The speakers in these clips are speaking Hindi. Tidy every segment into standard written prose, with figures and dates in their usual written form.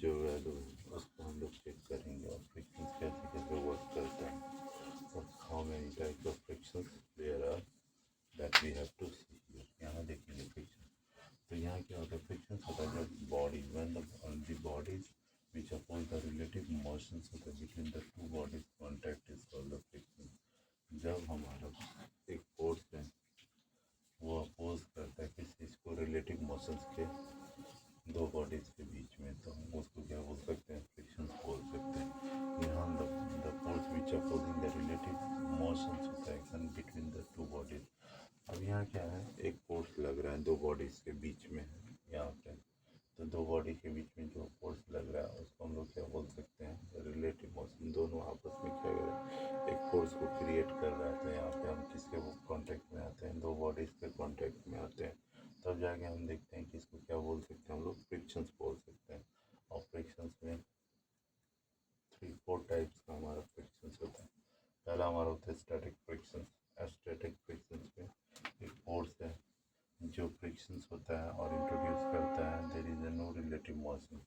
जो वैल्यू है उसको हम लोग चेक करेंगे और फ्रिक्शंस कैसे कैसे वर्क करता है और how many types of frictions there are that we have to see. यहाँ देखेंगे फ्रिक्शन। तो यहाँ क्या होता है, फ्रिक्शंस होता है जब body when the bodies which oppose the relative motions होता है between the two bodies contact is called the friction। जब हमारा एक फोर्स है वो अपोज करता है किस चीज़ को, रिलेटिव मोशंस के दो बॉडीज के बीच में, तो हम उसको क्या बोल सकते हैं, फ्रिक्शन बोल सकते हैं। यहाँ the force which opposing the relative motions होता है बिटवीन द टू बॉडीज। अब यहाँ क्या है, एक फोर्स लग रहा है दो बॉडीज के बीच में है यहाँ पे, तो दो बॉडी के बीच में जो फोर्स लग रहा है उसको हम लोग क्या बोल सकते हैं, रिलेटिव मोशन। दोनों आपस में क्या कर रहे हैं, एक फोर्स को क्रिएट कर रहा है। तो यहाँ पे हम किसके कांटेक्ट में आते हैं, दो बॉडीज़ के कांटेक्ट में आते हैं, तब जाके हम देखते हैं कि इसको क्या बोल सकते हैं, हम लोग फ्रिक्शंस बोल सकते हैं। और फ्रिक्शंस में 3-4 टाइप्स का हमारा फ्रिक्शंस होता है। पहला हमारा होता है स्टैटिक फ्रिक्शंस। स्टैटिक फ्रिक्शंस में एक फोर्स है जो फ्रिक्शंस होता है और इंट्रोड्यूस करता है, there is no relative motion.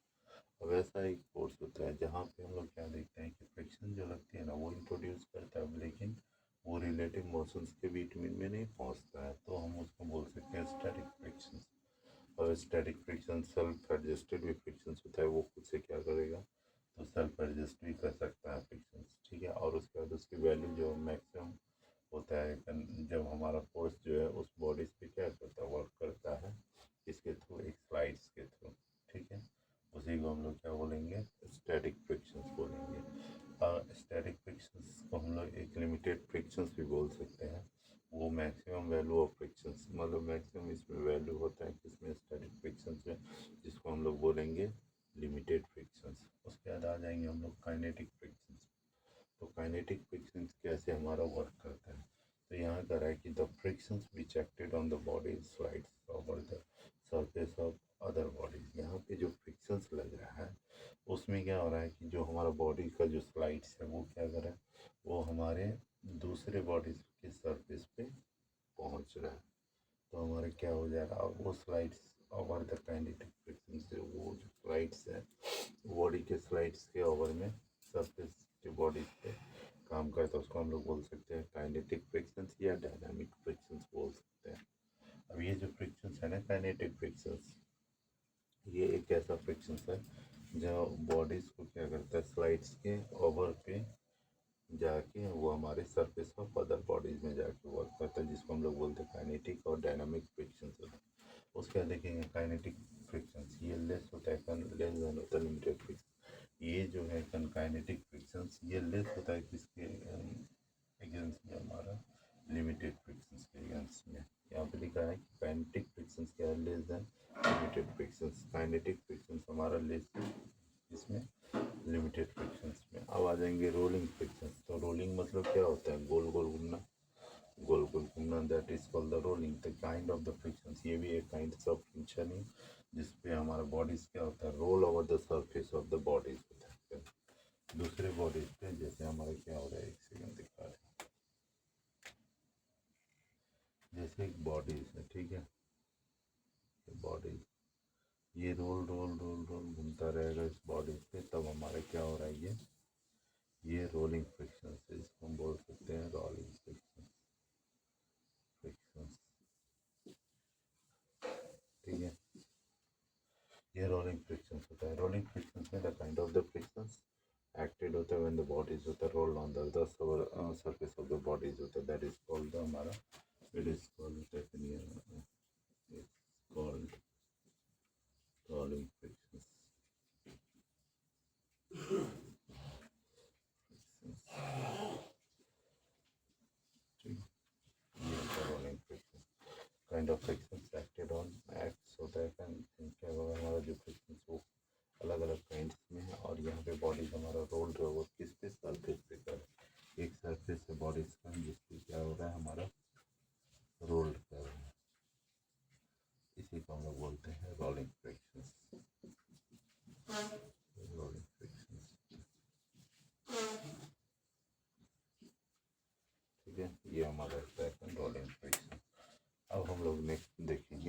अब ऐसा एक फोर्स होता है जहाँ पे हम लोग क्या देखते हैं कि फ्रिक्शन जो लगती है ना वो इंट्रोड्यूस करता है, लेकिन वो रिलेटिव मोशंस के बीच में नहीं पहुँचता है, तो हम उसको बोल सकते हैं स्टैटिक फ्रिक्शन। और स्टैटिक फ्रिक्शन सेल्फ एडजस्टेड भी फ्रिक्शन होता है, वो खुद से क्या करेगा, तो सेल्फ एडजस्ट भी कर सकता है फ्रिक्शन, ठीक है। और उसके बाद उसकी वैल्यू जो मैक्सिमम होता है जब हमारा फोर्स जो है उस बॉडीज पे क्या करता है, वर्क करता है, इसके थ्रू, एक स्लाइड्स के थ्रू, ठीक है। उसी को हम लोग क्या बोलेंगे, स्टैटिक फ्रिक्शंस बोलेंगे। स्टैटिक फ्रिक्शंस को हम लोग एक लिमिटेड फ्रिक्शंस भी बोल सकते हैं। वो मैक्सिमम वैल्यू ऑफ फ्रिक्शंस, मतलब मैक्सिमम इसमें वैल्यू होता है किसमें, स्टैटिक फ्रिक्शंस में, जिसको हम लोग बोलेंगे लिमिटेड फ्रिक्शंस। उसके बाद आ जाएंगे हम लोग काइनेटिक फ्रिक्शंस। तो काइनेटिक फ्रिक्शंस कैसे हमारा वर्क करता है, तो यहाँ कह रहा है कि the frictions which acted on the body slides over the surface of other bodies. यहाँ पे जो फ्रिक्शंस लग रहा है उसमें क्या हो रहा है कि जो हमारा बॉडी का जो स्लाइड्स है वो क्या कर रहा है, वो हमारे दूसरे बॉडीज के सरफेस पे पहुँच रहा है। तो हमारे क्या हो जाएगा, अब वो slides over the kinetic friction से, वो जो स्लाइड्स है बॉडी के स्लाइड्स के ओवर में सरफेस के बॉडी पे काम करता है, उसको हम लोग बोल सकते हैं काइनेटिक फ्रिक्शंस या डायनामिक फ्रिक्शंस बोल सकते हैं। अब ये जो फ्रिक्शंस है ना, काइनेटिक फ्रिक्शंस, ये एक ऐसा फ्रिक्शंस है जो बॉडीज़ को क्या करता है, स्लाइड्स के ओवर पे जाके वो हमारे सरफेस ऑफ अदर बॉडीज़ में जाके वर्क करता है, जिसको हम लोग बोलते हैं काइनेटिक और डायनामिक फ्रिक्शंस होता है। उसके बाद देखेंगे काइनेटिक फ्रिक्शंस, ये लेस होता है, लेस देन होता है लिमिटेड फ्रिक्शन। ये जो है काइनेटिक फ्रिक्शंस, ये लेस होता है किसके अगेंस्ट में, हमारा लिमिटेड फ्रिक्शंस के अगेंस्ट में। यहाँ पे लिखा है कि काइनेटिक फ्रिक्शंस क्या है, less than limited frictions. Kinetic frictions हमारा लेस इसमें लिमिटेड फ्रिक्शंस में। अब आ जाएंगे रोलिंग फ्रिक्शंस। तो रोलिंग मतलब क्या होता है, गोल गोल घूमना, गोल गोल घूमना, that is called the rolling. The kind of the frictions, ये भी एक काइंड ऑफ फ्रिक्शन है जिसपे हमारा बॉडीज क्या होता है, roll over the surface of the bodies होता है दूसरे बॉडीज पे। जैसे हमारा क्या हो रहा है, एक सेकंड दिखा रहे हैं, जैसे एक बॉडीज है, ठीक है, बॉडीज ये रोल रोल रोल रोल घूमता रहेगा इस बॉडीज पे, तब हमारा क्या हो रहा है, ये रोलिंग फ्रिक्शन है, इसको हम बोल सकते हैं रोलिंग फ्रिक्शन, फ्रिक्शंस, ठीक है। ये रोलिंग फ्रिक्शन होता है। रोलिंग फ्रिक्शन में the kind of the frictions acted होता है व्हेन द बॉडीज होता है roll on the surface of the bodies होता है, दैट इज कॉल्ड हमारा, it is called rolling frictions. Rolling friction kind of frictions acted on acts होता है, क्या होगा हमारा जो फ्रिक्शंस वो अलग अलग काइंड्स में है। और यहाँ पे बॉडीज हमारा रोल जो है वो किस पे, सरफेस पे कर, एक सरफेस से बॉडीज का जिसपे क्या हो रहा है, हमारा रोल कर रहा है, इसी को हम लोग बोलते हैं रोलिंग फ्रिक्शंस, रोलिंग फ्रिक्शंस, ठीक है। ये हमारा सेकंड रोलिंग फ्रिक्शन। अब हम लोग नेक्स्ट देखेंगे